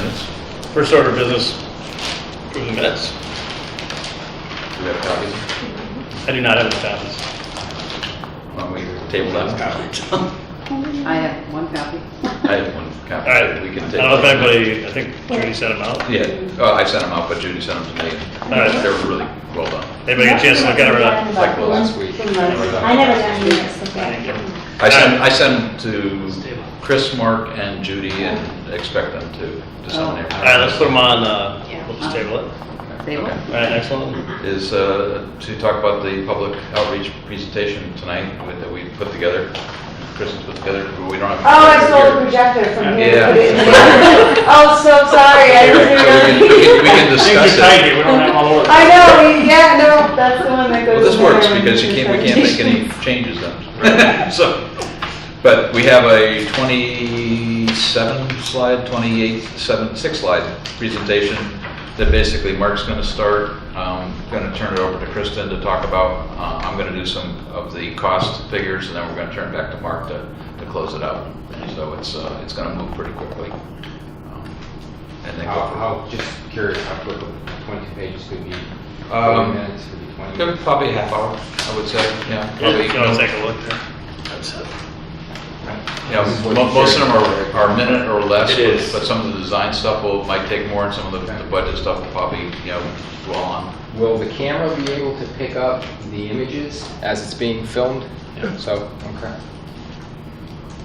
minutes. First order of business, approve the minutes. Do we have copies? I do not have any copies. Why don't we table that? I have one copy. I have one copy. All right. We can I take. don't know if anybody, I think Judy sent them out. Yeah, I sent them out, but Judy sent them to me. All right. They were really well done. Anybody get a chance to look at it or not? Like last week. I never got any minutes of Thank you. that. I sent them to Chris, Mark, and Judy, and expect them to disseminate. All right, let's put them on, we'll just table it. Table? Okay. All right, next one. Is to talk about the public outreach presentation tonight that we put together. Chris has put together. We don't have. Oh, I stole the projector from here. Yeah. Put it in the- Oh, so sorry. I didn't We can discuss it. We don't have all over. I know, yeah, no, that's the one that goes. Well, this in works there. because we can't make any changes then. So, but we have a 27 slide, 6 slide presentation that basically Mark's going to start. Going to turn it over to Kristen to talk about. I'm going to do some of the cost figures, and then we're going to turn it back to Mark to close it out. So it's going to move pretty quickly. And then go How, just curious how quickly 22 pages could be, Um, 20 minutes could be 20 for minutes. probably a half hour, I would say. Yeah, probably. You want to take a look? That's it. Yeah, most of them are a minute or less, It is. but some of the design stuff might take more, and some of the budget stuff will probably, dwell on. Will the camera be able to pick up the images as it's being filmed? Yeah. So, okay.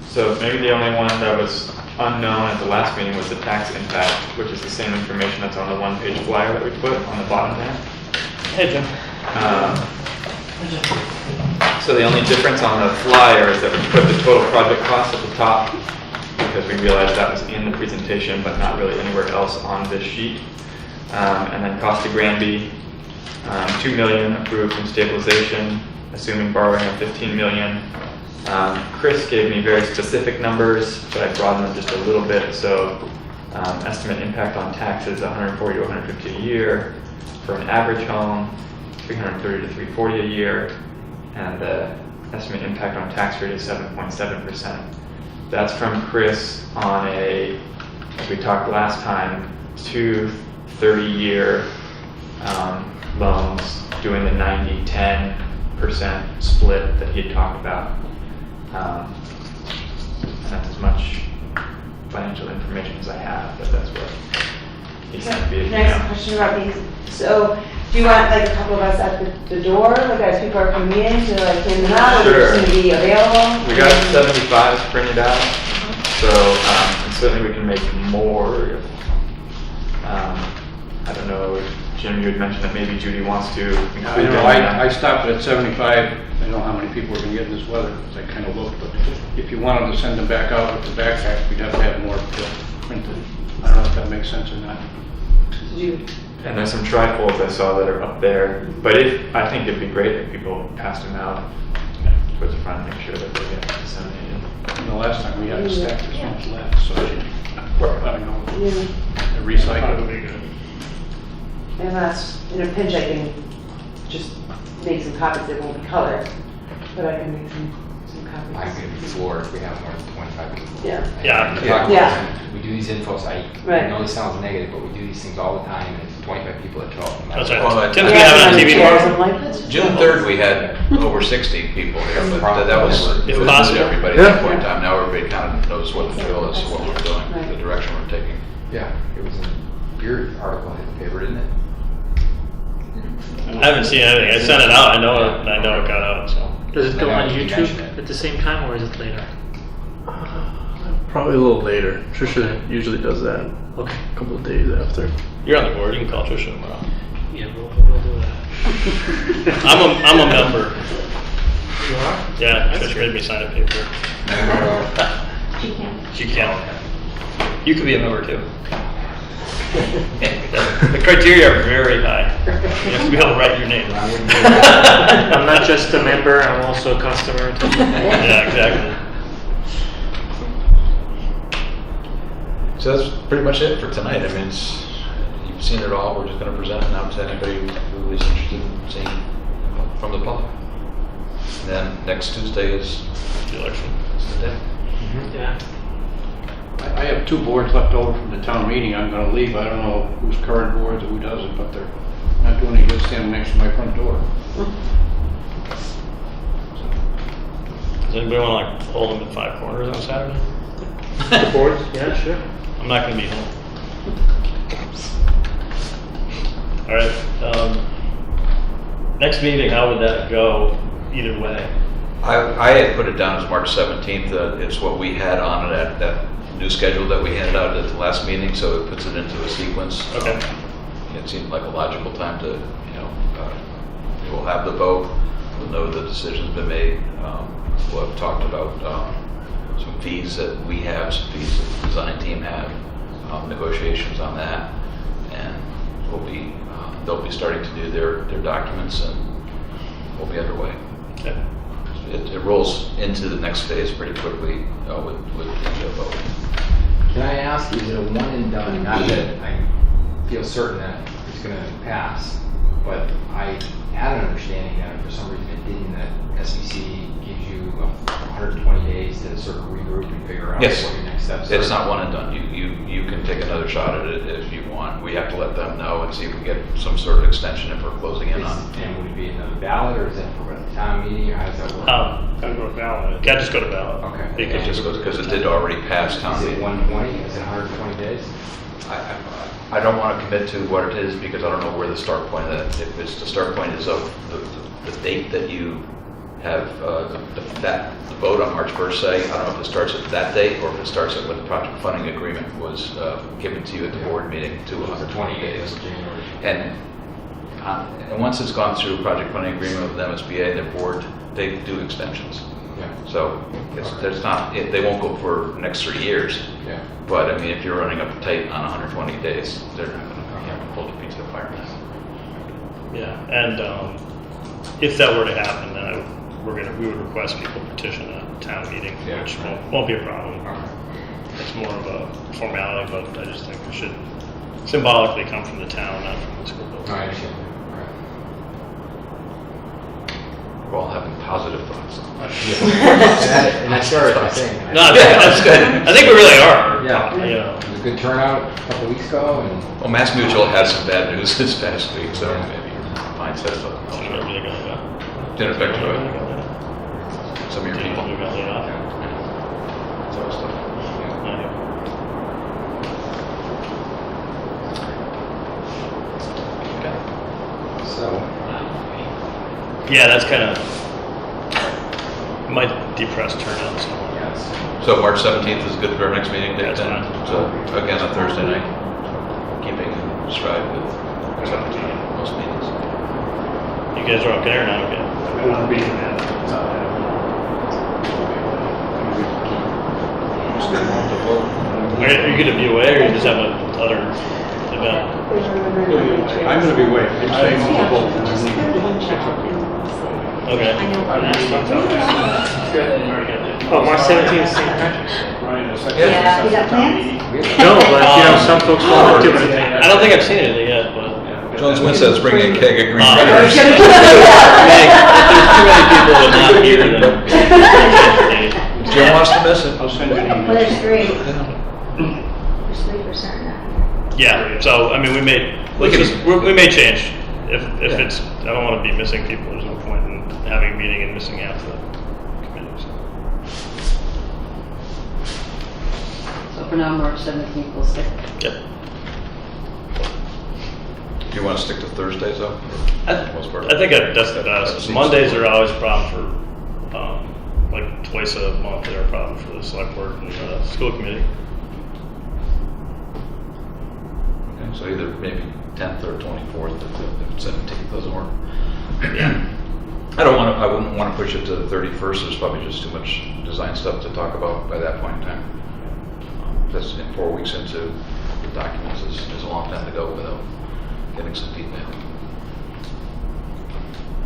So maybe the only one that was unknown at the last meeting was the tax impact, which is the same information that's on the one-page flyer that we put on the bottom there. Hey, Jim. So the only difference on the flyer is that we put the total project cost at the top because we realized that was in the presentation but not really anywhere else on this sheet. And then cost to Granby, $2 million approved from stabilization, assuming borrowing of $15 million. Chris gave me very specific numbers, but I broadened them just a little bit. So estimate impact on taxes, 140 to 150 a year for an average home, 330 to 340 a year, and the estimate impact on tax rate is 7.7%. That's from Chris on a, as we talked last time, 2 30-year loans doing the 90-10% split that he had talked about. And that's as much financial information as I have, but that's what he sent me. Next question about these. So, do you want like a couple of us at the door, like as people are coming in to like hand them out, or Sure. is it going to be available? We got 75 printed out, so and certainly we can make more. If, I don't know, Jim, you had mentioned that maybe Judy wants to include I know, them. I stopped it at 75. I don't know how many people are going to get in this weather, because I kind of looked, but if you wanted to send them back out with the backpack, we'd have to have more printed. I don't know if that makes sense or not. And there's some trifolds I saw that are up there, but I think it'd be great if people passed them out towards the front, make sure that they get disseminated. And the last time we had a stack, there's much left, so I don't know, Yeah. recycle. Unless in a pinch I can just make some copies that won't be colored, but I can make some copies. I could floor if we have more than 25 people. Yeah. Yeah. Yeah. We do these info sites. Right. I know this sounds negative, but we do these things all the time, and it's 25 people that show up. That's Well, right. I- Tim's I- gonna have it on TV Chairs, tomorrow. I'm like, let's just June do 3rd, we had over 60 people here, but that was, If it was possible. everybody at that point in time. Now everybody kind of knows what the drill is, what we're doing, the direction we're taking. Yeah, it was your article in the paper, didn't it? I haven't seen anything. I sent it out. I know it got out. So Does it go I on know you YouTube mentioned it. at the same time, or is it later? Probably a little later. Trisha usually does that Okay. a couple of days after. you're on the board. You can call Trisha tomorrow. Yeah, we'll do that. I'm a member. You are? Yeah, Trisha made me sign a paper. She can. She can. You could be a member too. The criteria are very high. You have to be able to write your name. I'm not just a member, I'm also a customer. Yeah, exactly. So that's pretty much it for tonight. I mean, you've seen it all. We're just going to present it now to anybody who is interested in seeing from the public. And then next Tuesday is The election. the day. Yeah. I have 2 boards left over from the town meeting. I'm gonna leave. I don't know who's current boards or who doesn't, but they're not doing any good standing next to my front door. Does anybody want to like hold them in 5 corners on Saturday? The boards? Yeah, sure. I'm not going to be home. All right. Next meeting, how would that go either way? I had put it down as March 17th. It's what we had on it that new schedule that we handed out at the last meeting, so it puts it into a sequence. Okay. It seemed like a logical time to, we'll have the vote, we'll know the decision's been made. We'll have talked about some fees that we have, some fees that the design team have, negotiations on that, and they'll be starting to do their documents, and we'll be underway. Okay. It rolls into the next phase pretty quickly with the vote. Can I ask, is it a one and done? Not that I feel certain that it's going to pass, but I had an understanding that for some reason it didn't, that SBC gives you 120 days to sort of regroup and figure out Yes. what your next steps are. It's not one and done. You can take another shot at it if you want. We have to let them know and see if we get some sort of extension if we're closing in on. And would it be another ballot, or is that for a town meeting, or how does that work? Gotta go to ballot. Got to just go to ballot. Okay. It just goes, because it did already pass town Is it meeting. 120? Is it 120 days? I don't want to commit to what it is because I don't know where the start point is. If it's the start point is of the date that you have the vote on March 1st, say, I don't know if it starts at that date or if it starts at when the project funding agreement was given to you at the board meeting to 120 days. And once it's gone through project funding agreement with MSBA, their board, they do extensions. Yeah. So there's not, they won't go for the next 3 years. Yeah. But I mean, if you're running up tight on 120 days, they're not going to pull the piece of the fire. Yeah, and if that were to happen, then we would request people petition a town meeting, Yeah. which won't be a problem. It's more of a formality, but I just think it should symbolically come from the town, not from the school building. I understand. We're all having positive thoughts. And I started by saying that. No, that's good. I think we really are. Yeah. You know. It was a good turnout a couple weeks ago, and Well, Mass Mutual had some bad news this past week, so maybe your mindset's So up. you're really gonna go. Didn't affect You're really you, gonna go. some of your people. You're gonna lay off. So it's tough. so Yeah, that's kind of might depress turnout somewhat. yes. So March 17th is good for our next meeting date That's then? fine. So again, a Thursday night, keeping in stride with most meetings. You guys are okay or not okay? I won't be in that. Are you going to be away, or you just have another event? I'm gonna be away. I'm staying on the boat. Okay. Oh, March 17th, St. Patrick's. Yeah, you got plans? No, but some folks won't do anything. I don't think I've seen anything yet, but. John Smith says bring a keg of green If peppers. there's too many people that are not here, then. Jim wants to miss it. I'll send you an Well, email. there's 3. Yeah. There's 3 for certain. Yeah, so, I mean, we may change. If it's, I don't want to be missing people, there's no point in having a meeting and missing half the committees. So for now, March 17th, we'll stick. Yep. Do you want to stick to Thursdays though? I think that's the best. Mondays are always a problem for, like twice a month, they're a problem for the select board and the school committee. Okay, so either maybe 10th or 24th if 17th doesn't work. Yeah. I wouldn't want to push it to the 31st. There's probably just too much design stuff to talk about by that point in time. That's 4 weeks into the documents is a long time to go without getting some feedback.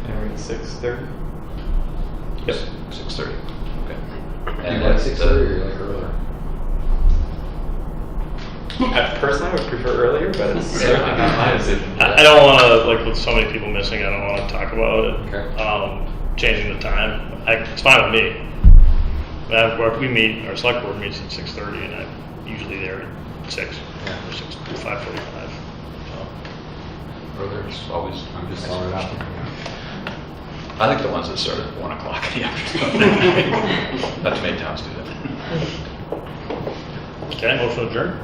And we're at 6:30? Yes, 6:30. Okay. Do you like 6:30 or you like earlier? I personally would prefer earlier, but it's certainly not my decision. I don't want to, like with so many people missing, I don't want to talk about it. Okay. Changing the time, it's fine with me. We meet, our select board meets at 6:30, and usually there at 6 or 5:45. There's always, I'm just throwing it out. I think the ones that start at 1 o'clock in the afternoon. Not too many towns do that. Okay, motion adjourned.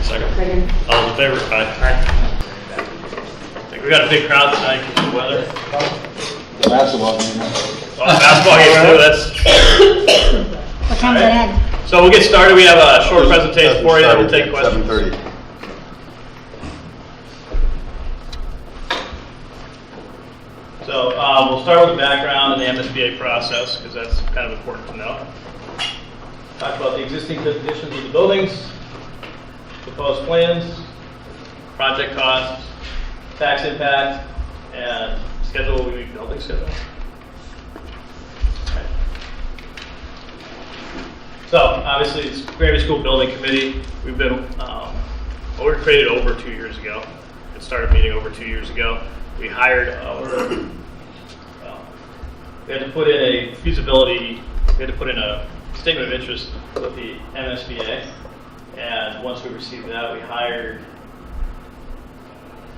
Second. Second. All in favor? Aye. I think we got a big crowd tonight because of the weather. The basketball game. Oh, basketball game too, that's. What time's it end? So we'll get started. We have a short presentation for you, then we'll take questions. 7:30. So we'll start with the background and the MSBA process, because that's kind of important to know. Talk about the existing conditions of the buildings, proposed plans, project costs, tax impact, and schedule, building schedule. Okay. So obviously it's Granby School Building Committee. We've been, we were created over 2 years ago. It started meeting over 2 years ago. We hired we had to put in a feasibility, we had to put in a statement of interest with the MSBA, and once we received that, we hired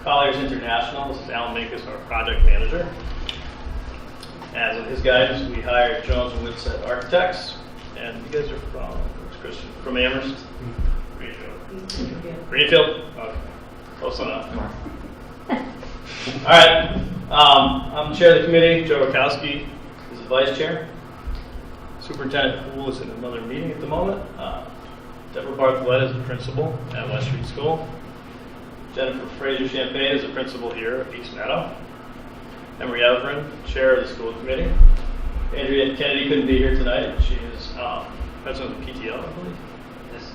Colliers International. This is Alan Minkus, our project manager. As with his guidance, we hired Jones and Whitsett Architects, and you guys are from, where's Christian? From Amherst? Greenfield? Okay, close enough. All right, I'm the chair of the committee. Joe Rakowski is the vice chair. Superintendent Poole is in another meeting at the moment. Deborah Bartholetta is the principal at West Street School. Jennifer Fraser-Champagne is the principal here at East Meadow. Emery Everin, chair of the school committee. Andrea Kennedy couldn't be here tonight. She is president of the PTO, I believe. Yes.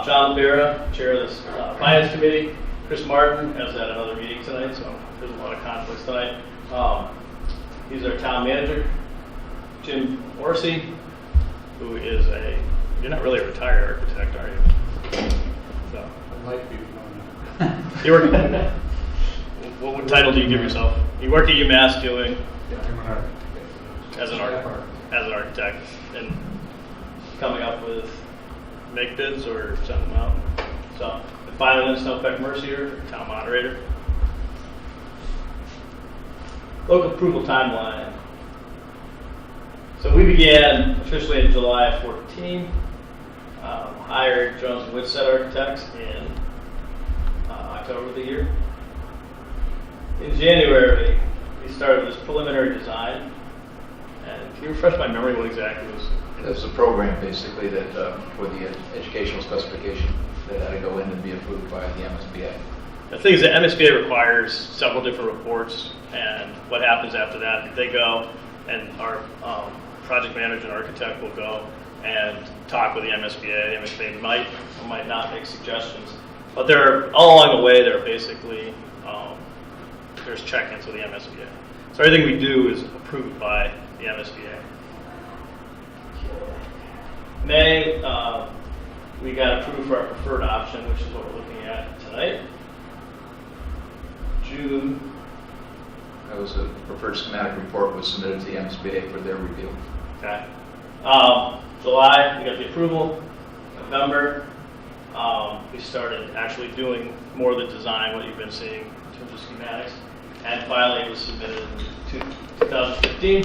John Libera, chair of the finance committee. Chris Martin has had another meeting tonight, so there's a lot of conflicts tonight. He's our town manager. Jim Orsi, who is you're not really a retired architect, are you? So. I might be. You work, what title do you give yourself? You work at UMass doing as an architect, and coming up with make bids or send them out. So, and finally, then Snowpeck Mercier, town moderator. Local approval timeline. So we began officially in July 14. Hired Jones and Whitsett Architects in October of the year. In January, we started this preliminary design. And can you refresh my memory what exactly was? It's a program basically that for the educational specification that had to go in and be approved by the MSBA. The thing is that MSBA requires several different reports, and what happens after that, they go and our project manager and architect will go and talk with the MSBA. The MSBA might or might not make suggestions, but they're all along the way. They're basically there's check-ins with the MSBA. So everything we do is approved by the MSBA. May we got approved for our preferred option, which is what we're looking at tonight. June. That was a preferred schematic report was submitted to the MSBA for their review. Okay. July, we got the approval. November, we started actually doing more of the design, what you've been seeing in terms of schematics. And finally, it was submitted in 2015.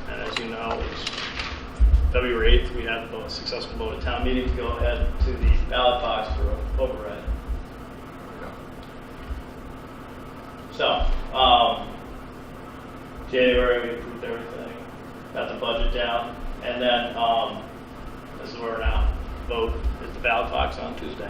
And as you know, it was February 8th, we had a successful vote at town meeting to go ahead to the ballot box for override. So, January, we approved everything, got the budget down, and then this is where we're now. Vote is the ballot box on Tuesday.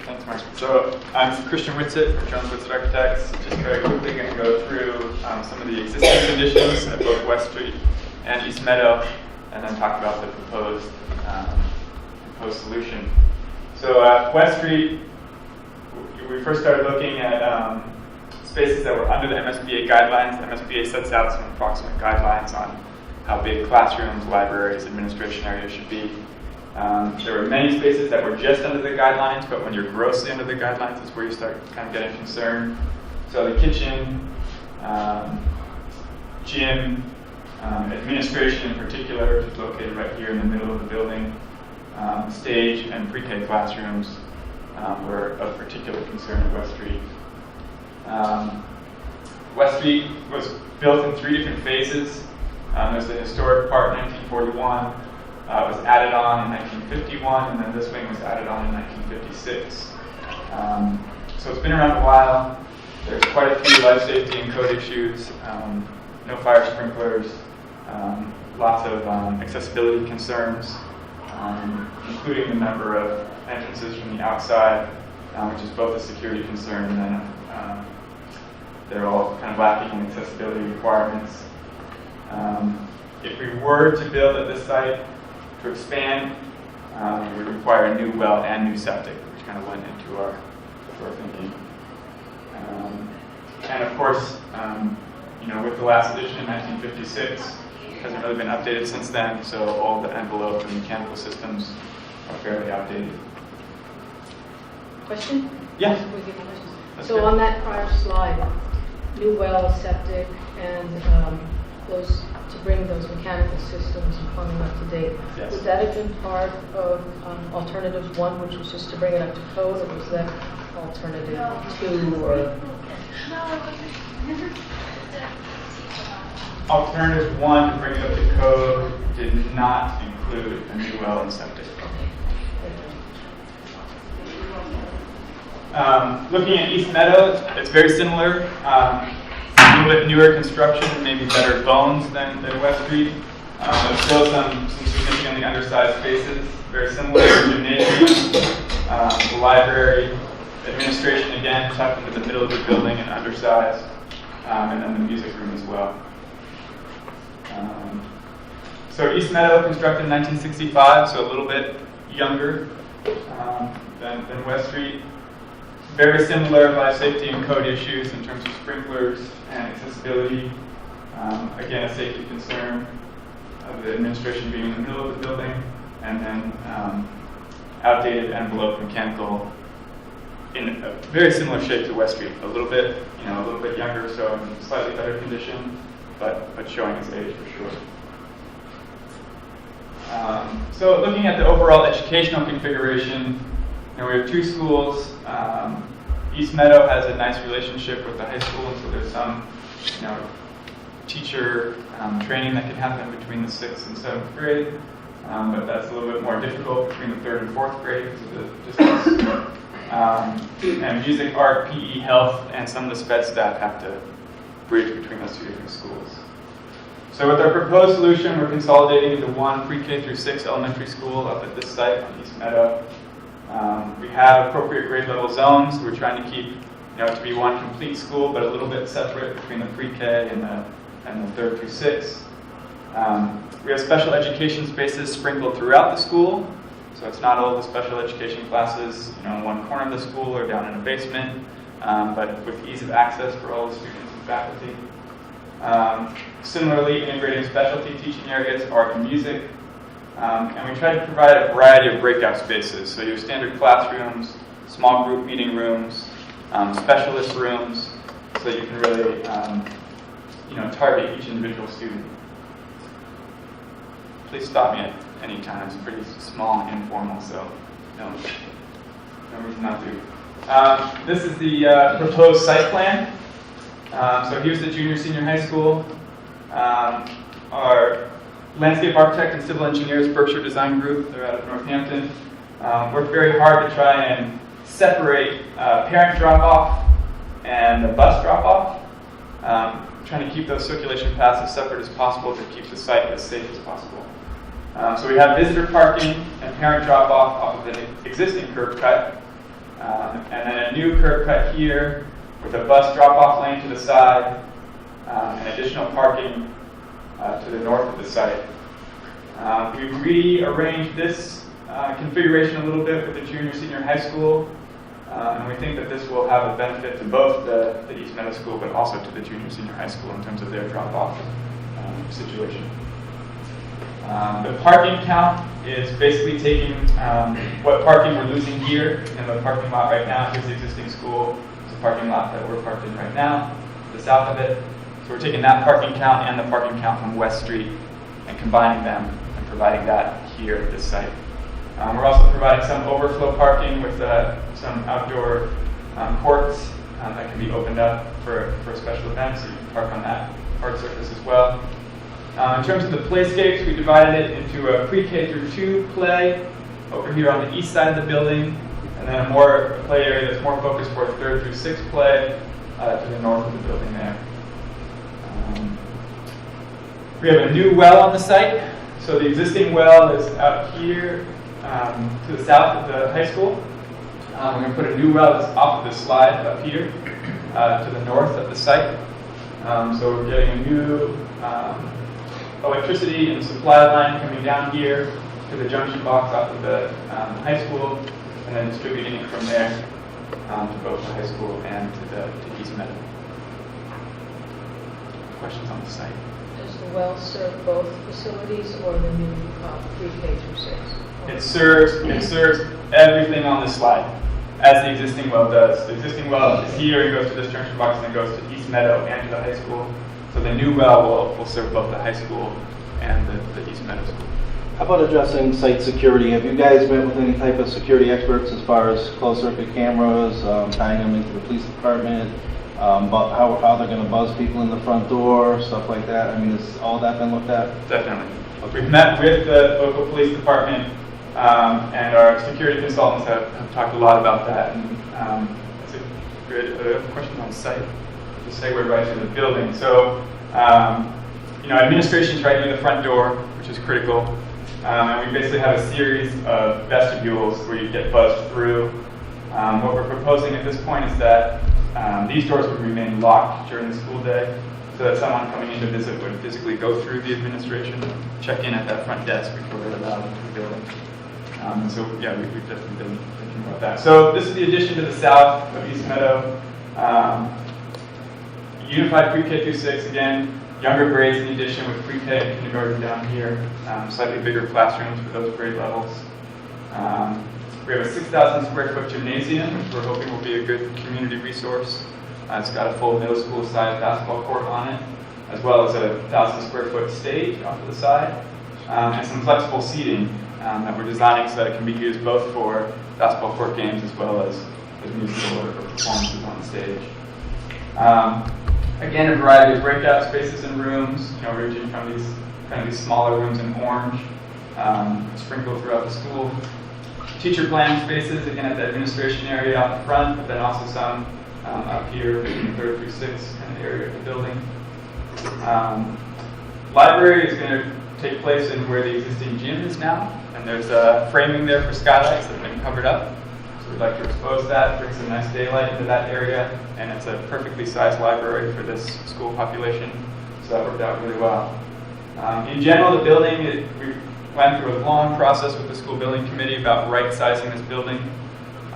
Thanks, Mark. So I'm Christian Whitsett from Jones Whitsett Architects. Just very quickly going to go through some of the existing conditions at both West Street and East Meadow, and then talk about the proposed solution. So West Street, we first started looking at spaces that were under the MSBA guidelines. The MSBA sets out some approximate guidelines on how big classrooms, libraries, administration areas should be. There were many spaces that were just under the guidelines, but when you're grossly under the guidelines is where you start kind of getting concerned. So the kitchen, gym, administration in particular, which is located right here in the middle of the building, stage and pre-K classrooms were of particular concern at West Street. West Street was built in 3 different phases. There's the historic part in 1941, was added on in 1951, and then this wing was added on in 1956. So it's been around a while. There's quite a few life safety and code issues, no fire sprinklers, lots of accessibility concerns, including the number of entrances from the outside, which is both a security concern and then they're all kind of lacking in accessibility requirements. If we were to build at this site to expand, we would require a new well and new septic, which kind of went into our thinking. And of course, with the last edition in 1956, it hasn't really been updated since then, so all the envelope and mechanical systems are fairly outdated. Question? Yeah. We give questions. That's So good. on that prior slide, new well, septic, and those to bring those mechanical systems and plumbing up to date. Yes. Would that have been part of alternative 1, which was just to bring it up to code, or was that alternative 2? Or Alternative 1 to bring it up to code did not include a new well and septic. Looking at East Meadow, it's very similar. A little bit newer construction, maybe better bones than West Street. There's still some significantly undersized spaces, very similar to gymnasium, the library, administration again tucked into the middle of the building and undersized, and then the music room as well. So East Meadow constructed in 1965, so a little bit younger than West Street. Very similar life safety and code issues in terms of sprinklers and accessibility. Again, a safety concern of the administration being in the middle of the building, and then outdated envelope mechanical in a very similar shape to West Street. A little bit younger, so in slightly better condition, but showing its age for sure. So looking at the overall educational configuration, we have 2 schools. East Meadow has a nice relationship with the high school, and so there's some, teacher training that can happen between the 6th and 7th grade, but that's a little bit more difficult between the 3rd and 4th grade because of the distance. And music, art, PE, health, and some of the sped staff have to bridge between those 2 different schools. So with our proposed solution, we're consolidating into 1 pre-K through 6 elementary school up at this site on East Meadow. We have appropriate grade level zones. We're trying to keep, to be 1 complete school, but a little bit separate between the pre-K and the 3rd through 6. We have special education spaces sprinkled throughout the school. So it's not all the special education classes, in one corner of the school or down in a basement, but with ease of access for all the students and faculty. Similarly, integrating specialty teaching areas, art and music. And we try to provide a variety of breakout spaces. So you have standard classrooms, small group meeting rooms, specialist rooms, so you can really target each individual student. Please stop me at any time. It's pretty small and informal, so no reason not to. This is the proposed site plan. So here's the junior senior high school. Our landscape architect and civil engineers, Berkshire Design Group, they're out of Northampton, worked very hard to try and separate parent drop-off and the bus drop-off, trying to keep those circulation paths as separate as possible to keep the site as safe as possible. So we have visitor parking and parent drop-off off of an existing curb cut, and then a new curb cut here with a bus drop-off lane to the side, and additional parking to the north of the site. We've rearranged this configuration a little bit with the junior senior high school, and we think that this will have a benefit to both the East Meadow School, but also to the junior senior high school in terms of their drop-off situation. The parking count is basically taking what parking we're losing here in the parking lot right now. Here's the existing school. So the parking lot that we're parked in right now, to the south of it. So we're taking that parking count and the parking count from West Street and combining them and providing that here at this site. We're also providing some overflow parking with some outdoor courts that can be opened up for special events, so you can park on that hard surface as well. In terms of the playscapes, we divided it into a pre-K through 2 play over here on the east side of the building, and then a play area that's more focused for 3rd through 6th play to the north of the building there. We have a new well on the site. So the existing well is out here to the south of the high school. We're going to put a new well that's off of this slide up here to the north of the site. So we're getting a new electricity and supply line coming down here to the junction box off of the high school, and then distributing it from there to both the high school and to East Meadow. Questions on the site? Does the well serve both facilities or the new pre-K through 6? It serves everything on this slide, as the existing well does. The existing well is here and goes to this junction box and then goes to East Meadow and to the high school. So the new well will serve both the high school and the East Meadow school. How about addressing site security? Have you guys met with any type of security experts as far as closed circuit cameras, tying them into the police department, how they're going to buzz people in the front door, stuff like that? I mean, has all that been looked at? Definitely. We've met with the local police department, and our security consultants have talked a lot about that. And it's a good question on site. To segue right to the building. So, administration's right near the front door, which is critical. And we basically have a series of vestibules where you get buzzed through. What we're proposing at this point is that these doors would remain locked during the school day, so that someone coming in to visit would physically go through the administration, check in at that front desk before they're allowed into the building. We've definitely been thinking about that. So this is the addition to the south of East Meadow. Unified pre-K through 6, again, younger grades in addition with pre-K and kindergarten down here, slightly bigger classrooms for those grade levels. We have a 6,000 square foot gymnasium, which we're hoping will be a good community resource. It's got a full middle school sized basketball court on it, as well as a 1,000 square foot stage off to the side, and some flexible seating that we're designing so that it can be used both for basketball court games as well as musical or performances on the stage. Again, a variety of breakout spaces and rooms, ranging from these smaller rooms in orange, sprinkled throughout the school. Teacher planning spaces, again at the administration area out in front, but then also some up here in the 3rd through 6th kind of area of the building. Library is going to take place in where the existing gym is now, and there's a framing there for skylights that have been covered up. So we'd like to expose that, bring some nice daylight into that area, and it's a perfectly sized library for this school population, so that worked out really well. In general, the building, we went through a long process with the school building committee about right-sizing this building.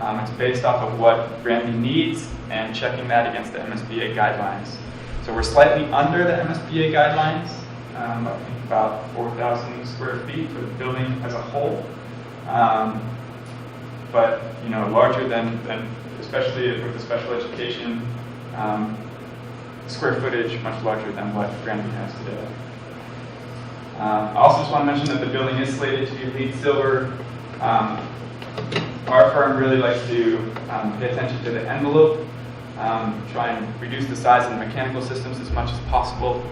It's based off of what Granby needs and checking that against the MSBA guidelines. So we're slightly under the MSBA guidelines, I think about 4,000 square feet for the building as a whole. But larger than especially with the special education square footage, much larger than what Granby has today. I also just want to mention that the building is slated to be LEED Silver. Our firm really likes to pay attention to the envelope, try and reduce the size of the mechanical systems as much as possible.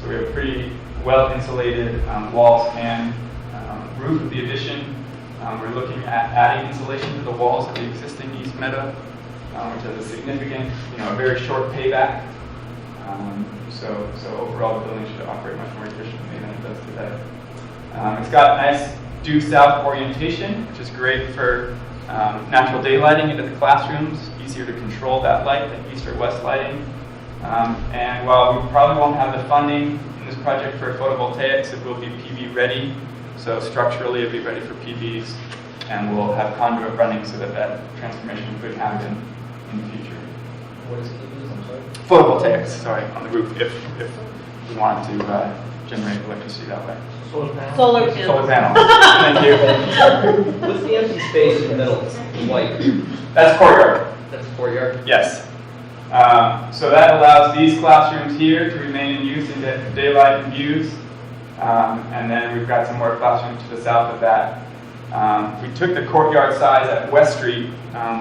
So we have pretty well insulated walls and roof of the addition. We're looking at adding insulation to the walls of the existing East Meadow, which has a significant, a very short payback. So overall, the building should operate much more efficiently than it does today. It's got nice due south orientation, which is great for natural daylighting into the classrooms. Easier to control that light than east or west lighting. And while we probably won't have the funding in this project for photovoltaics, it will be PV ready. So structurally, it'll be ready for PVs, and we'll have conduit running so that transformation could happen in the future. What is it you use? I'm sorry? Photovoltaics, on the roof, if we wanted to generate electricity that way. Solar panel? Solar panel. Solar panel. Thank you. What's the empty space in the middle? White. That's courtyard. That's the courtyard? Yes. So that allows these classrooms here to remain in use in daylight and views. And then we've got some more classrooms to the south of that. We took the courtyard size at West Street,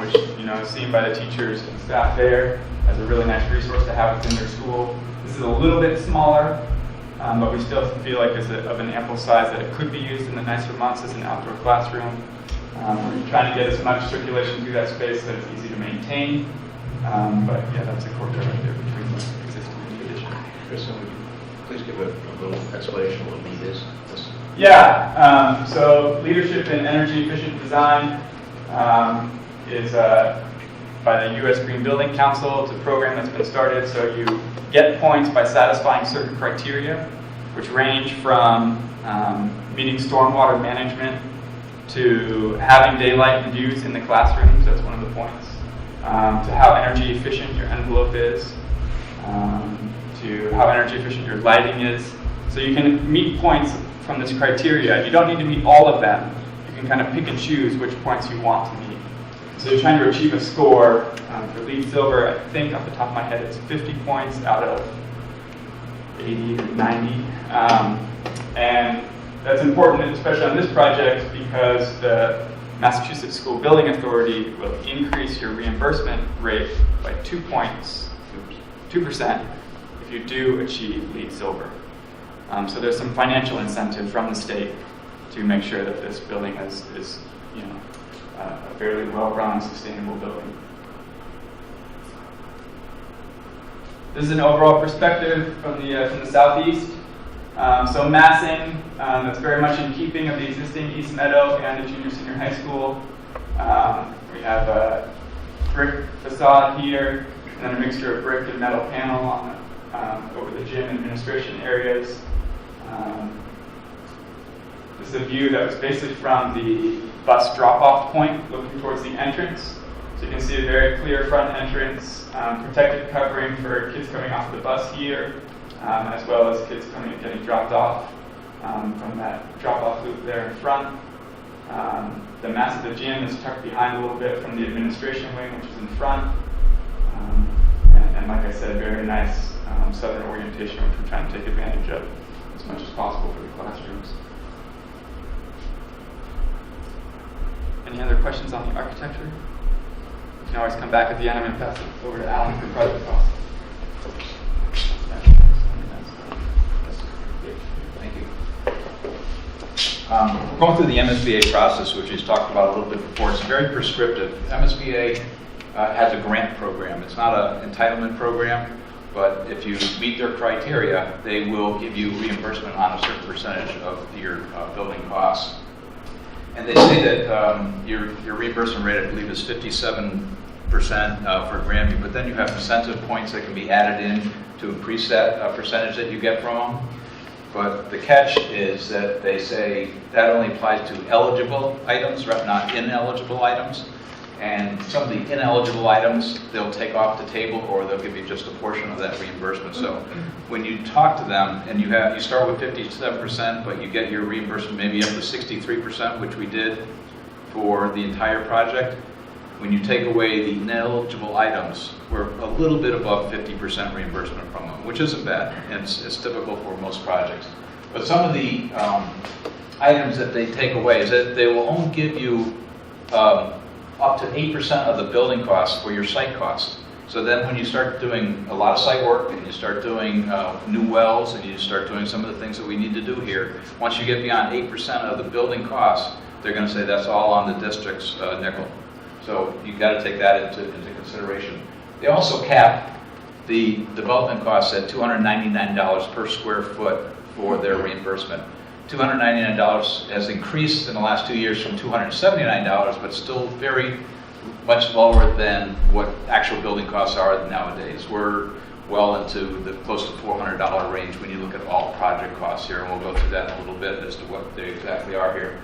which is seen by the teachers and staff there as a really nice resource to have within their school. This is a little bit smaller, but we still feel like it's of an ample size that it could be used in the nicer months as an outdoor classroom. We're trying to get as much circulation through that space that it's easy to maintain. But yeah, that's a courtyard right there between the existing and the addition. Kristen, would you please give a little explanation of what LEED is? Yeah, so Leadership in Energy Efficient Design is by the U.S. Green Building Council. It's a program that's been started, so you get points by satisfying certain criteria, which range from meeting stormwater management to having daylight and views in the classrooms. That's one of the points. To how energy efficient your envelope is, to how energy efficient your lighting is. So you can meet points from this criteria. You don't need to meet all of them. You can kind of pick and choose which points you want to meet. So you're trying to achieve a score for LEED Silver. I think off the top of my head it's 50 points out of 80 or 90. And that's important, especially on this project, because the Massachusetts School Building Authority will increase your reimbursement rate by 2%, if you do achieve LEED Silver. So there's some financial incentive from the state to make sure that this building is a fairly well-run, sustainable building. This is an overall perspective from the southeast. So massing, that's very much in keeping of the existing East Meadow and the junior senior high school. We have a brick facade here, and then a mixture of brick and metal panel on over the gym and administration areas. This is a view that was basically from the bus drop-off point, looking towards the entrance. So you can see a very clear front entrance, protected covering for kids coming off the bus here, as well as kids coming and getting dropped off from that drop-off loop there in front. The mass of the gym is tucked behind a little bit from the administration wing, which is in front. And like I said, very nice southern orientation, which we're trying to take advantage of as much as possible for the classrooms. Any other questions on the architecture? You can always come back at the end and pass it over to Alan for project costs. Thank you. We're going through the MSBA process, which we've talked about a little bit before. It's very prescriptive. MSBA has a grant program. It's not an entitlement program, but if you meet their criteria, they will give you reimbursement on a certain percentage of your building costs. And they say that your reimbursement rate, I believe, is 57% for Granby, but then you have incentive points that can be added in to increase that percentage that you get from them. But the catch is that they say that only applies to eligible items, not ineligible items. And some of the ineligible items, they'll take off the table, or they'll give you just a portion of that reimbursement. So when you talk to them, and you start with 57%, but you get your reimbursement maybe up to 63%, which we did for the entire project. When you take away the ineligible items, we're a little bit above 50% reimbursement from them, which isn't bad, and it's typical for most projects. But some of the items that they take away is that they will only give you up to 8% of the building costs for your site costs. So then when you start doing a lot of site work, and you start doing new wells, and you start doing some of the things that we need to do here, once you get beyond 8% of the building costs, they're going to say that's all on the district's nickel. So you've got to take that into consideration. They also cap the development costs at $299 per square foot for their reimbursement. $299 has increased in the last 2 years from $279, but still very much lower than what actual building costs are nowadays. We're well into the close to $400 range when you look at all project costs here, and we'll go through that in a little bit as to what they exactly are here.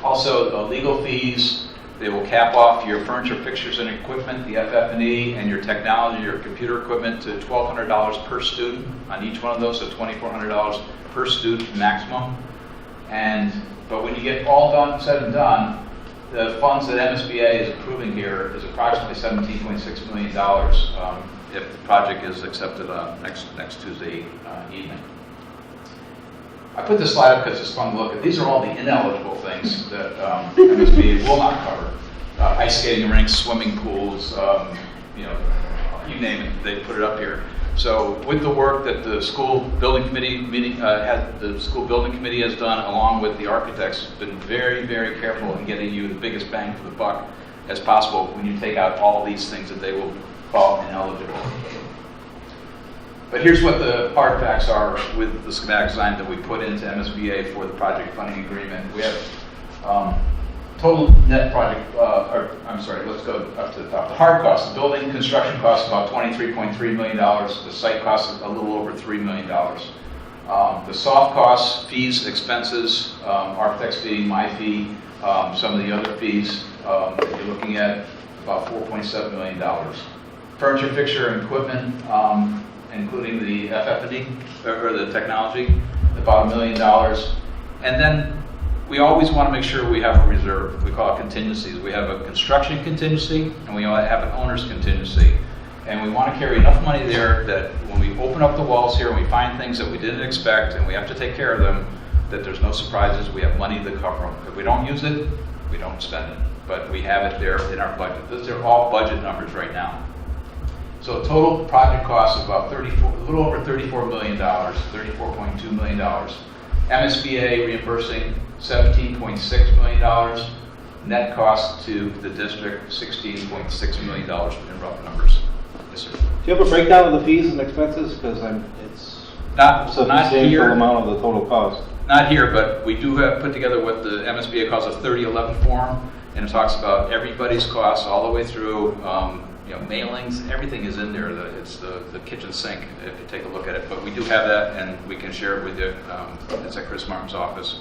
Also, legal fees. They will cap off your furniture, fixtures, and equipment, the FF&E, and your technology, your computer equipment to $1,200 per student on each one of those, so $2,400 per student maximum. But when you get all said and done, the funds that MSBA is approving here is approximately $17.6 million if the project is accepted next Tuesday evening. I put this slide up because it's fun to look at. These are all the ineligible things that MSBA will not cover. Ice skating rinks, swimming pools, you know, you name it, they put it up here. So with the work that the school building committee has done, along with the architects, been very, very careful in getting you the biggest bang for the buck as possible when you take out all these things that they will call ineligible. But here's what the hard facts are with the schematic design that we put into MSBA for the project funding agreement. We have total net project, let's go up to the top. The hard cost, the building construction cost is about $23.3 million. The site cost is a little over $3 million. The soft costs, fees, expenses, architect's fee, my fee, some of the other fees, you're looking at about $4.7 million. Furniture, fixture, and equipment, including the FF&E, or the technology, about $1 million. And then we always want to make sure we have a reserve. We call it contingencies. We have a construction contingency, and we have an owner's contingency. And we want to carry enough money there that when we open up the walls here and we find things that we didn't expect and we have to take care of them, that there's no surprises. We have money to cover them. If we don't use it, we don't spend it. But we have it there in our budget. Those are all budget numbers right now. So total project cost is about a little over $34 million, $34.2 million. MSBA reimbursing $17.6 million. Net cost to the district, $16.6 million in rough numbers. Yes, sir. Do you have a breakdown of the fees and expenses? Because it's not a substantial here. amount of the total cost. Not here, but we do have put together what the MSBA calls a 3011 form, and it talks about everybody's costs all the way through. You know, mailings, everything is in there. It's the kitchen sink if you take a look at it. But we do have that, and we can share it with you. It's at Chris Martin's office,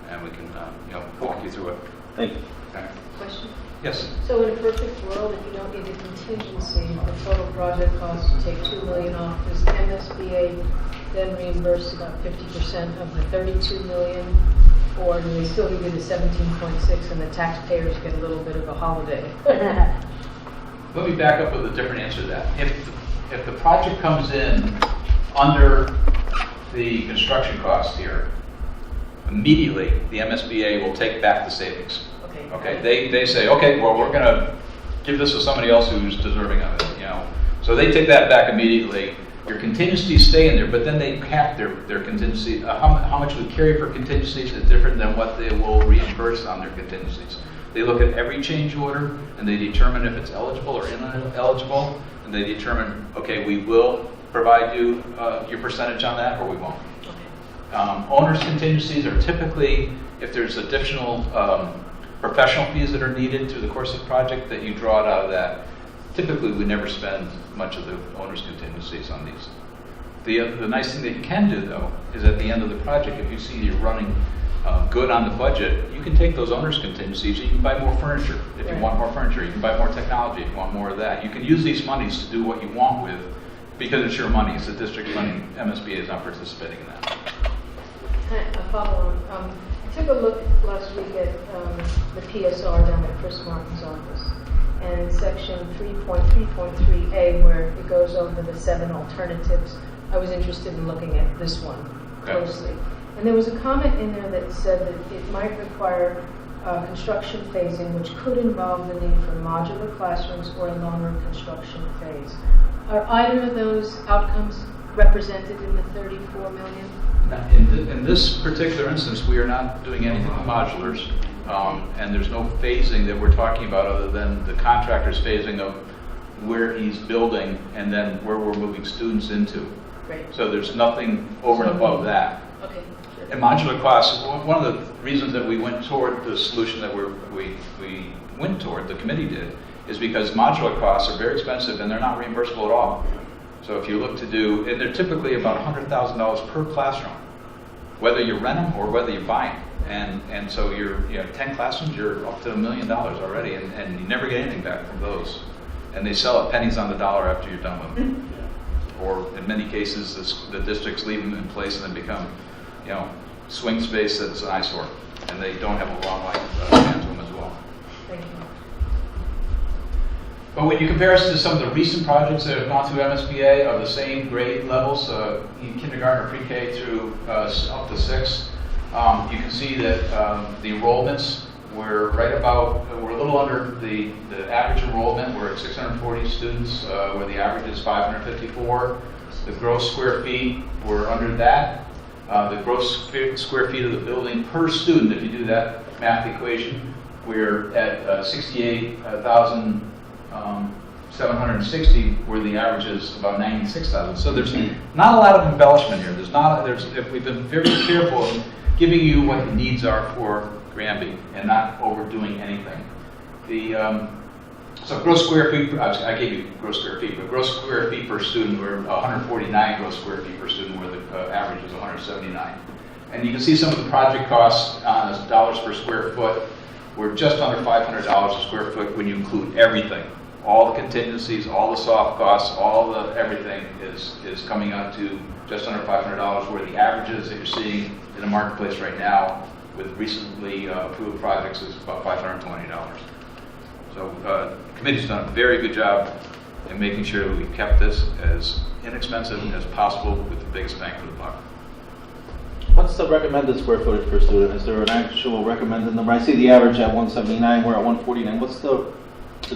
and we can you know, walk you through it. Thank you. Okay. Question? Yes. So in a perfect world, if you don't need a contingency, the total project cost to take $2 million off, does MSBA then reimburse about 50% of the $32 million, or do they still give you the 17.6 and the taxpayers get a little bit of a holiday? Let me back up with a different answer to that. If the project comes in under the construction cost here, immediately the MSBA will take back the savings. Okay. They say, okay, well, we're going to give this to somebody else who's deserving of it. You know, so they take that back immediately. Your contingencies stay in there, but then they cap their contingency. How much we carry for contingencies is different than what they will reimburse on their contingencies. They look at every change order and they determine if it's eligible or ineligible, and they determine, okay, we will provide you your percentage on that, or we won't. Owner's contingencies are typically, if there's additional professional fees that are needed through the course of the project, that you draw it out of that. Typically, we never spend much of the owner's contingencies on these. The nice thing that you can do, though, is at the end of the project, if you see you're running good on the budget, you can take those owner's contingencies and you can buy more furniture if you want more furniture. You can buy more technology if you want more of that. You can use these monies to do what you want with, because it's your money. It's the district money. MSBA is not participating in that. A follow-on. I took a look last week at the PSR down at Chris Martin's office, and section 3.3.3A, where it goes over the 7 alternatives. I was interested in looking at this one closely. And there was a comment in there that said that it might require construction phasing, which could involve the need for modular classrooms or a longer construction phase. Are either of those outcomes represented in the $34 million? In this particular instance, we are not doing anything with modulars, and there's no phasing that we're talking about other than the contractor's phasing of where he's building and then where we're moving students into. Great. So there's nothing over and above that. Okay. Sure. And modular costs, one of the reasons that we went toward the solution that we went toward, the committee did, is because modular costs are very expensive and they're not reimbursable at all. So if you look to do, and they're typically about $100,000 per classroom, whether you rent them or whether you buy them. And so you have 10 classrooms, you're up to $1 million already, and you never get anything back from those. And they sell at pennies on the dollar after you're done with them. Or in many cases, the districts leave them in place and then become, swing space that's an eyesore, and they don't have a long life span to them as well. Thank you. But when you compare us to some of the recent projects that have gone through MSBA of the same grade levels, in kindergarten or pre-K through up to 6, you can see that the enrollments were right about, we're a little under the average enrollment. We're at 640 students, where the average is 554. The gross square feet, we're under that. The gross square feet of the building per student, if you do that math equation, we're at 68,760, where the average is about 96,000. So there's not a lot of embellishment here. We've been very careful in giving you what the needs are for Granby and not overdoing anything. So gross square feet, I gave you gross square feet, but gross square feet per student, we're 149 gross square feet per student, where the average is 179. And you can see some of the project costs on dollars per square foot. We're just under $500 a square foot when you include everything. All the contingencies, all the soft costs, all the everything is coming out to just under $500, where the averages that you're seeing in the marketplace right now with recently approved projects is about $520. So the committee's done a very good job in making sure that we've kept this as inexpensive as possible with the biggest bang for the buck. What's the recommended square footage per student? Is there an actual recommended number? I see the average at 179, we're at 149. Is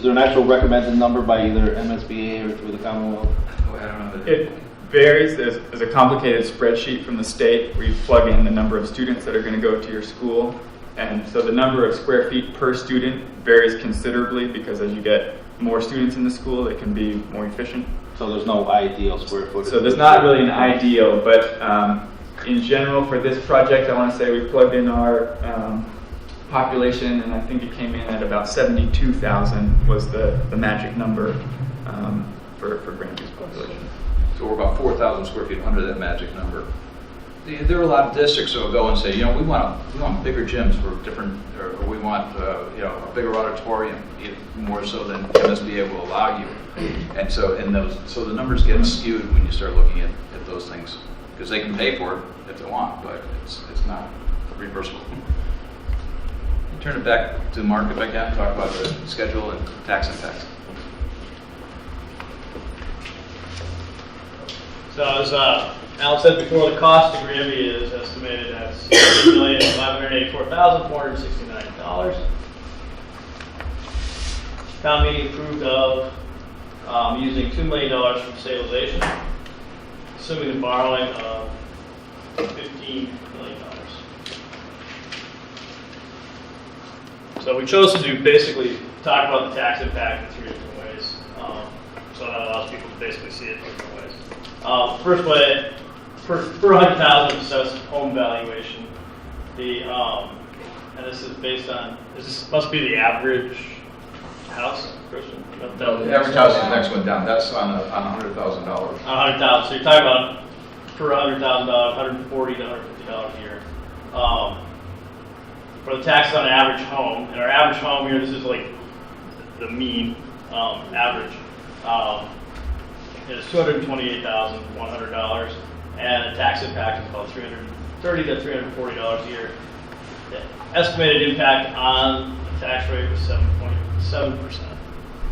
there an actual recommended number by either MSBA or through the Commonwealth? Oh, I don't know. It varies. There's a complicated spreadsheet from the state where you plug in the number of students that are going to go to your school. And so the number of square feet per student varies considerably, because as you get more students in the school, they can be more efficient. So there's no ideal square footage? So there's not really an ideal, but in general for this project, I want to say we plugged in our population, and I think it came in at about 72,000 was the magic number for Granby's population. So we're about 4,000 square feet under that magic number. There are a lot of districts that will go and say, we want bigger gyms for different, or we want a bigger auditorium, more so than MSBA will allow you. And so the numbers get skewed when you start looking at those things, because they can pay for it if they want, but it's not reimbursable. Turn it back to Mark if I can, talk about the schedule and tax impacts. So as Al said before, the cost to Granby is estimated at $6,584,469. Town meeting approved of using $2 million from stabilization, assuming the borrowing of $15 million. So we chose to basically talk about the tax impact in 3 different ways. So that allows people to basically see it in different ways. First way, for 100,000 assessed home valuation, and this is based on, this must be the average house, Christian? The average house is the next one down. That's on $100,000. On 100,000. So you're talking about per $100,000, $140 to $150 a year. For the taxes on an average home, and our average home here, this is like the mean average, is $228,100, and the tax impact is about $330 to $340 a year. The estimated impact on the tax rate was 7.7%.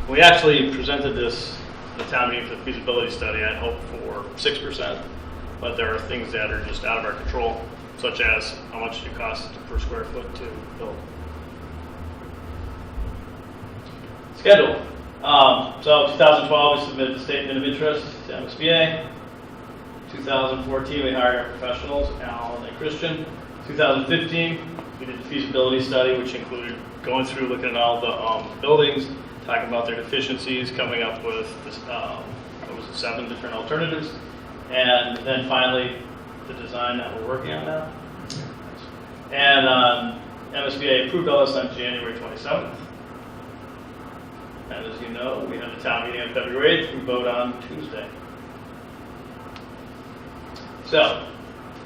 We actually presented this at the town meeting for the feasibility study. I hoped for 6%, but there are things that are just out of our control, such as how much it costs per square foot to build. Schedule. So 2012, we submitted the statement of interest to MSBA. 2014, we hired our professionals, Alan and Christian. 2015, we did the feasibility study, which included going through, looking at all the buildings, talking about their deficiencies, coming up with this, 7 different alternatives, and then finally the design that we're working on now. And MSBA approved all this on January 27th. And as you know, we have a town meeting on February 8th. We vote on Tuesday. So,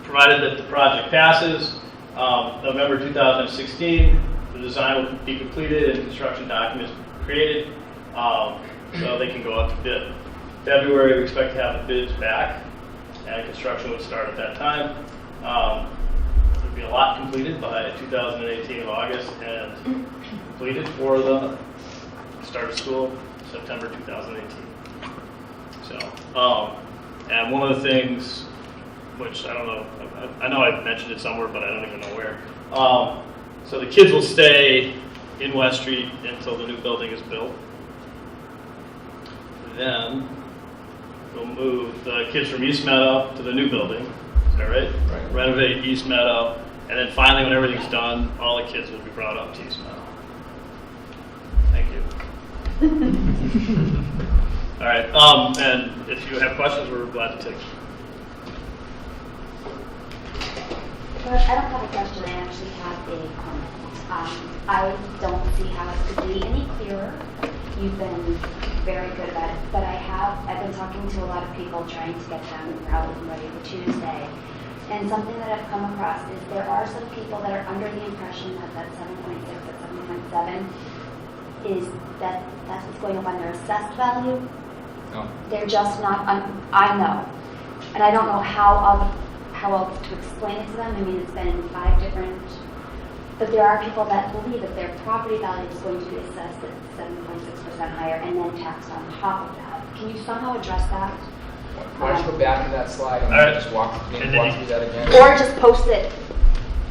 provided that the project passes, November 2016, the design will be completed and construction documents created, so they can go out to bid. February, we expect to have the bids back, and construction would start at that time. There'd be a lot completed by 2018 of August, and completed for the start of school, September 2018. So, and one of the things, which I don't know, I know I've mentioned it somewhere, but I don't even know where. So the kids will stay in West Street until the new building is built. Then we'll move the kids from East Meadow to the new building. Is that right? Right. Renovate East Meadow, and then finally, when everything's done, all the kids will be brought up to East Meadow. Thank you. All right, and if you have questions, we're glad to take them. But I don't have a question, I actually have a comment. I don't see how it could be any clearer. You've been very good about it, but I've been talking to a lot of people trying to get them routed and ready for Tuesday. And something that I've come across is there are some people that are under the impression that 7.6 or 7.7 is that's what's going up on their assessed value. No. They're just not, I know. And I don't know how else to explain it to them. I mean, it's been 5 different, but there are people that believe that their property value is going to be assessed at 7.6% higher and then taxed on top of that. Can you somehow address that? Why don't you go back to that slide and just walk through that again? Or just post it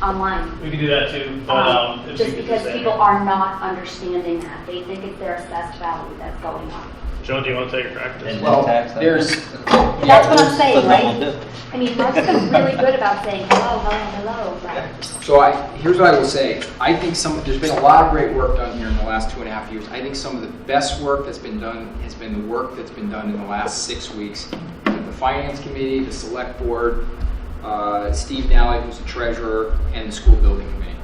online. We can do that too, but just because people are not understanding that. They think it's their assessed value that's going up. Joe, do you want to take a crack at this? Well, there's... That's what I'm saying, right? I mean, Mark's been really good about saying hello, but... So here's what I will say. I think there's been a lot of great work done here in the last 2.5 years. I think some of the best work that's been done has been the work that's been done in the last 6 weeks. The Finance Committee, the Select Board, Steve Nally, who's the Treasurer, and the School Building Committee.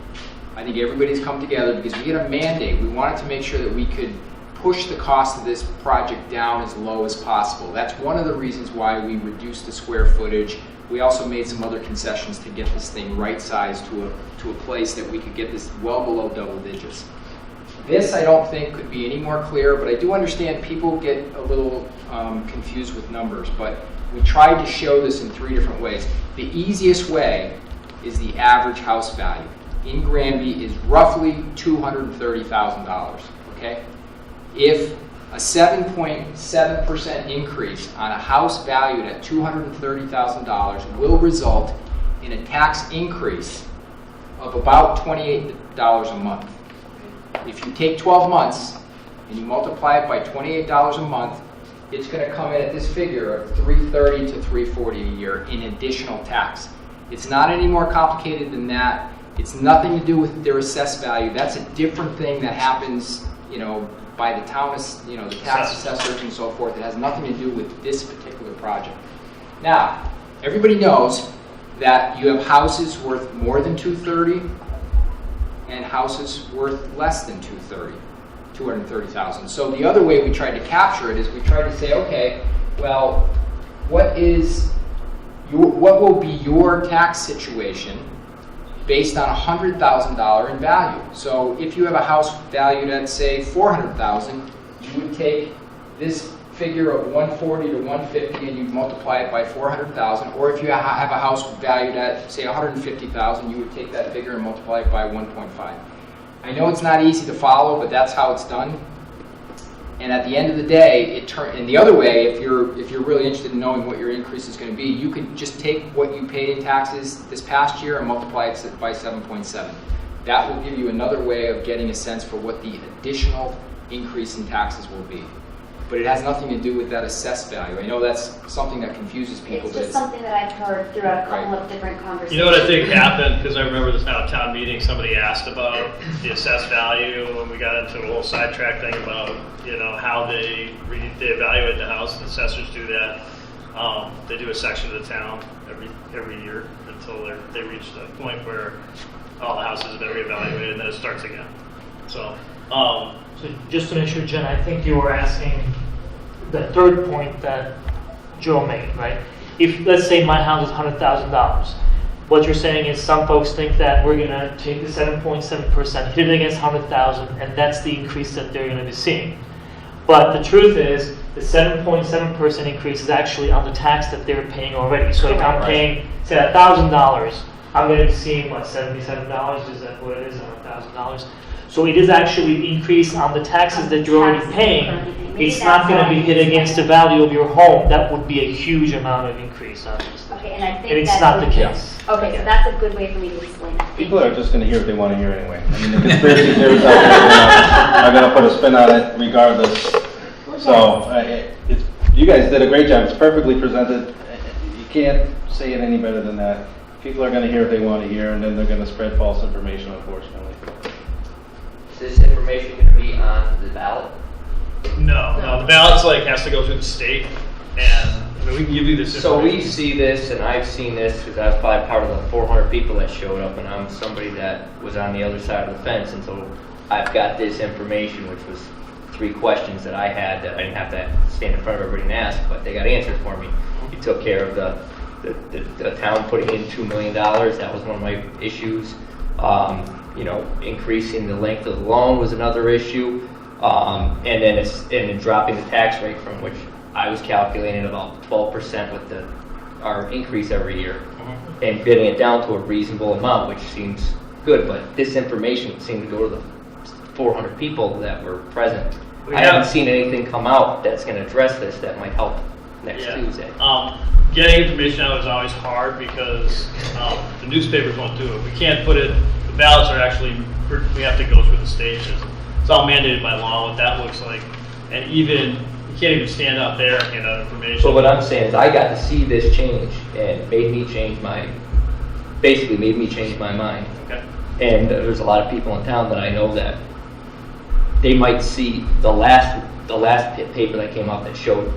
I think everybody's come together because we had a mandate. We wanted to make sure that we could push the cost of this project down as low as possible. That's one of the reasons why we reduced the square footage. We also made some other concessions to get this thing right-sized to a place that we could get this well below double digits. This, I don't think, could be any more clear, but I do understand people get a little confused with numbers, but we tried to show this in 3 different ways. The easiest way is the average house value. In Granby is roughly $230,000, okay? If a 7.7% increase on a house valued at $230,000 will result in a tax increase of about $28 a month. If you take 12 months and you multiply it by $28 a month, it's going to come in at this figure of $330 to $340 a year in additional tax. It's not any more complicated than that. It's nothing to do with their assessed value. That's a different thing that happens, by the town, the tax assessors and so forth. It has nothing to do with this particular project. Now, everybody knows that you have houses worth more than $230 and houses worth less than $230,000. So the other way we tried to capture it is we tried to say, okay, well, what will be your tax situation based on $100,000 in value? So if you have a house valued at, say, $400,000, you would take this figure of 140 to 150 and you'd multiply it by 400,000. Or if you have a house valued at, say, 150,000, you would take that figure and multiply it by 1.5. I know it's not easy to follow, but that's how it's done. And at the end of the day, and the other way, if you're really interested in knowing what your increase is going to be, you could just take what you paid in taxes this past year and multiply it by 7.7. That will give you another way of getting a sense for what the additional increase in taxes will be. But it has nothing to do with that assessed value. I know that's something that confuses people. It's just something that I've heard throughout a couple of different conversations. You know what I think happened? Because I remember this now at town meeting, somebody asked about the assessed value, and we got into a whole sidetrack thing about how they evaluate the house. The assessors do that. They do a section of the town every year until they reach the point where all the houses have been reevaluated, and then it starts again. So just to make sure, Jen, I think you were asking the third point that Joe made, right? If, let's say my house is $100,000, what you're saying is some folks think that we're going to take the 7.7%, hit it against 100,000, and that's the increase that they're going to be seeing. But the truth is, the 7.7% increase is actually on the tax that they're paying already. So if I'm paying, say, $1,000, I'm going to be seeing, what, $77? Is that what it is, $1,000? So it is actually increase on the taxes that you're already paying. It's not going to be hit against the value of your home. That would be a huge amount of increase, obviously. Okay, and I think And it's that's not the a- case. Okay, so that's a good way for me to explain that. People are just gonna hear what they wanna hear anyway. I mean, the conspiracy theories out there are gonna put a spin on it regardless. So, you guys did a great job. It's perfectly presented. You can't say it any better than that. People are gonna hear what they wanna hear, and then they're gonna spread false information, unfortunately. Is this information going to be on the ballot? No, the ballot's like, has to go through the state, and, I mean, we can give you this So we information. see this, and I've seen this, because I was probably part of the 400 people that showed up, and I'm somebody that was on the other side of the fence, and so I've got this information, which was 3 questions that I had that I didn't have to stand in front of everybody and ask, but they got answered for me. You took care of the town putting in $2 million, that was one of my issues. Increasing the length of the loan was another issue. And then dropping the tax rate from which I was calculating about 12% with our increase every year, and getting it down to a reasonable amount, which seems good. But this information seemed to go to the 400 people that were present. I haven't seen anything come out that's going to address this that might help next Tuesday. Getting information out is always hard because the newspapers won't do it. We can't put it, the ballots are actually, we have to go through the stages. It's all mandated by law what that looks like. And even, you can't even stand out there and get out information. So what I'm saying is I got to see this change and made me change my mind. Okay. And there's a lot of people in town that I know that they might see the last paper that came out that showed,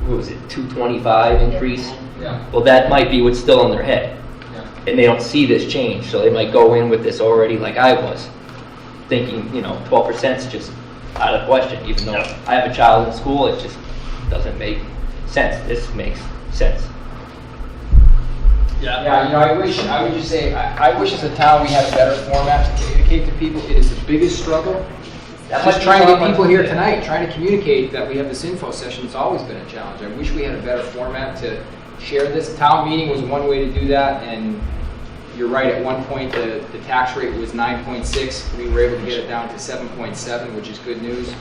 what was it, 225 increase? Yeah. Well, that might be what's still in their head. Yeah. And they don't see this change, so they might go in with this already like I was, thinking, 12% is just out of the question, even though I have a child in school, it just doesn't make sense. This makes sense. Yeah. Yeah, I would just say, I wish as a town we had a better format to communicate to people. It is the biggest struggle. Just trying to get people here tonight, trying to communicate that we have this info session, it's always been a challenge. I wish we had a better format to share this. Town meeting was one way to do that, and you're right, at one point the tax rate was 9.6. We were able to get it down to 7.7, which is good news.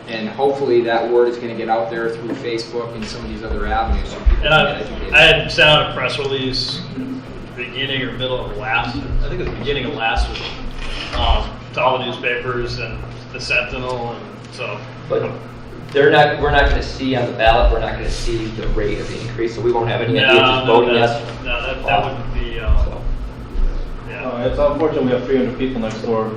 And hopefully that word is going to get out there through Facebook and some of these other avenues. So people And can get educated. I had sent out a press release beginning or middle of last, I think it was the beginning of last week, to all the newspapers and the Sentinel, and so. But we're not going to see on the ballot, we're not going to see the rate of the increase, so we won't have any idea just voting yes. No, that wouldn't be, It's unfortunate we have 300 people next door,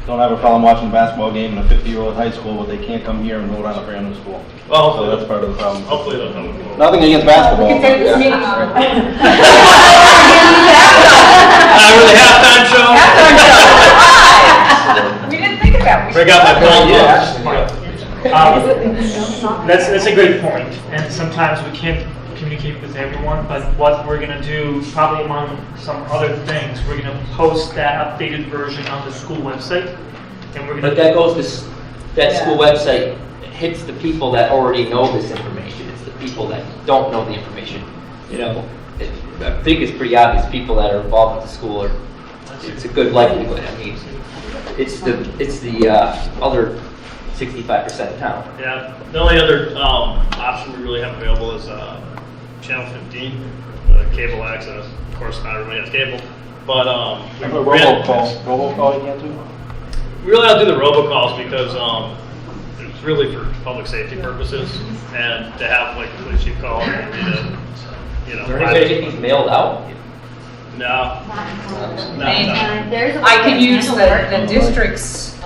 don't have a problem watching a basketball game in a 50-year-old high school, but they can't come here and vote on a brand new school. Well, so that's part of the problem. Hopefully they'll come and vote. Nothing against basketball. We can say this but- meeting. We're the halftime show. We didn't think about it. Break out my phone. That's a great point, and sometimes we can't communicate with everyone, but what we're going to do, probably among some other things, we're going to post that updated version on the school website, and we're going to... But that goes to, that school website hits the people that already know this information. It's the people that don't know the information. I think it's pretty obvious, people that are involved with the school are, it's a good likelihood. I mean, it's the other 65% of town. Yeah, the only other option we really have available is Channel 15, cable access. Of course, not everybody has cable, but robocall you can't do? we really don't do the robocalls because it's really for public safety purposes, and to have like the police chief call and read it, Is there any way to get these mailed out? No. I can use the district's,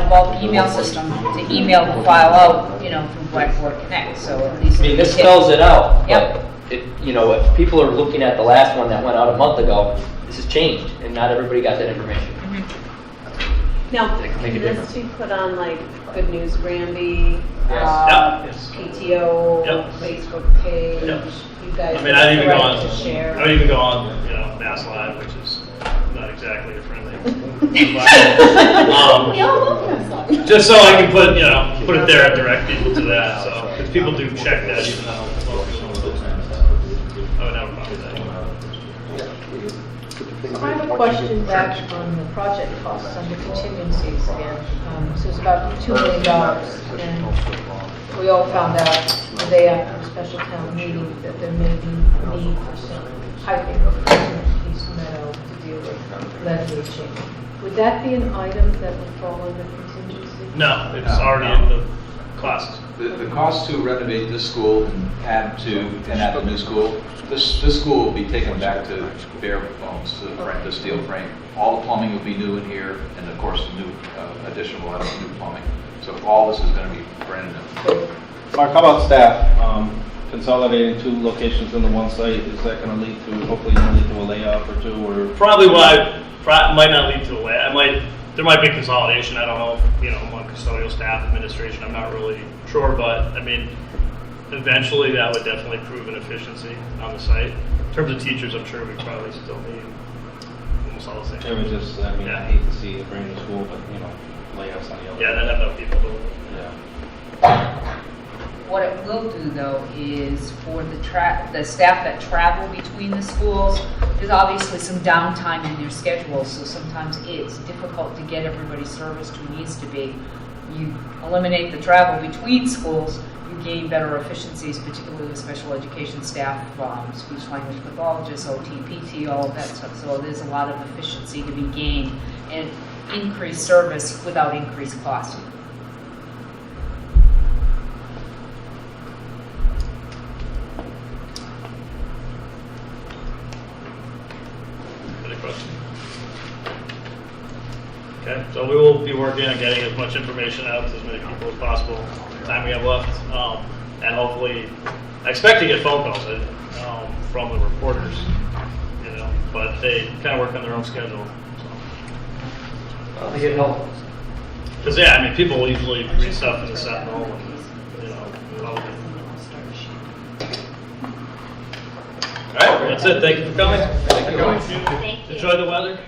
bulk email system to email the file out, from Blackboard Connect, so at least. I mean, this spells it out, Yep. but if people are looking at the last one that went out a month ago, this has changed, and not everybody got that information. Now, That can make a can difference. this be put on like Good News Granby, Yes. PTO, Yep. Facebook page? Yep. You guys I mean, I'd even go have on. the right to share. I would even go on, Mass Live, which is not exactly a friendly. We all love this. Just so I can put it there and direct people to that. So, because people do check that, even though most people don't. I would have a problem with that. I have a question back on the project costs under contingencies again. So it's about $2 million, and we all found out the day after the special town meeting that there may be need for some piping in East Meadow to deal with lead leaching. Would that be an item that would fall under contingency? No, it's already in the classes. The cost to renovate this school and add the new school, this school will be taken back to bare bones, to the steel frame. All the plumbing will be new in here, and of course, the new additional new plumbing. So all this is going to be brand new. Mark, how about staff? Consolidating 2 locations into one site, is that going to lead to, hopefully going to lead to a layoff or 2, or? Probably might not lead to a layoff. There might be consolidation. I don't know, among custodial staff, administration. I'm not really sure, but I mean, eventually that would definitely prove an efficiency on the site. In terms of teachers, I'm sure we probably still need almost all the same. It was just, I mean, I hate to see a brand new school, but layoffs on the other. Yeah, then have no people doing it. Yeah. What it will do though is for the staff that travel between the schools, there's obviously some downtime in their schedules, so sometimes it's difficult to get everybody serviced who needs to be. You eliminate the travel between schools, you gain better efficiencies, particularly with special education staff, speech language pathologists, OT, PT, all of that stuff. So there's a lot of efficiency to be gained and increased service without increased cost. Okay, so we will be working on getting as much information out to as many people as possible in the time we have left. And hopefully, I expect to get phone calls from the reporters, but they kind of work on their own schedule. They get help. Because, people usually read stuff in the Sentinel and, all right, that's it. Thank you for coming. Thank you. Enjoy the weather.